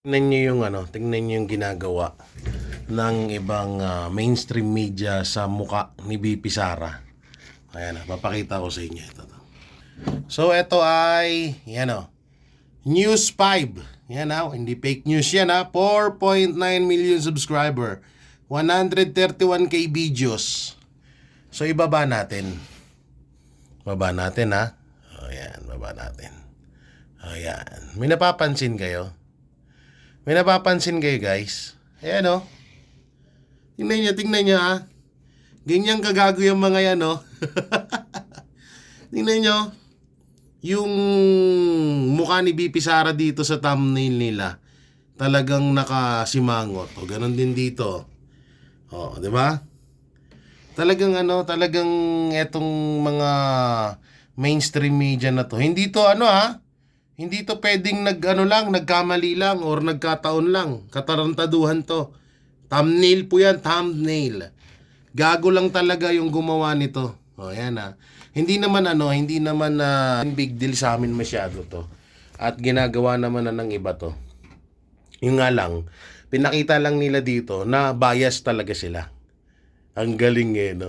Tingnan niyo yung tingnan niyo yung ginagawa ng ibang mainstream media sa muka ni BP Sara. Ayan papakita ko sa inyo ito. So ito ay, yan News 5. Yan hindi fake news yan 4.9 million subscriber. 131k videos. So ibaba natin. Baba natin Ayan, baba natin. Ayan. May napapansin kayo? May napapansin kayo guys? Ayan Tingnan nyo Ganyan kagago yung mga yan Tingnan nyo. Yung mukha ni BP Sara dito sa thumbnail nila. Talagang nakasimangot. O ganun din dito. O, di ba? Talagang talagang etong mga mainstream media na to. Hindi to hindi to pwedeng nagkamali lang or nagkataon lang. Katarantaduhan to. Thumbnail po yan, thumbnail. Gago lang talaga yung gumawa nito. O yan Hindi naman big deal sa amin masyado to. At ginagawa naman ng iba to. Yung nga lang, pinakita lang nila dito na bias talaga sila. Ang galing no?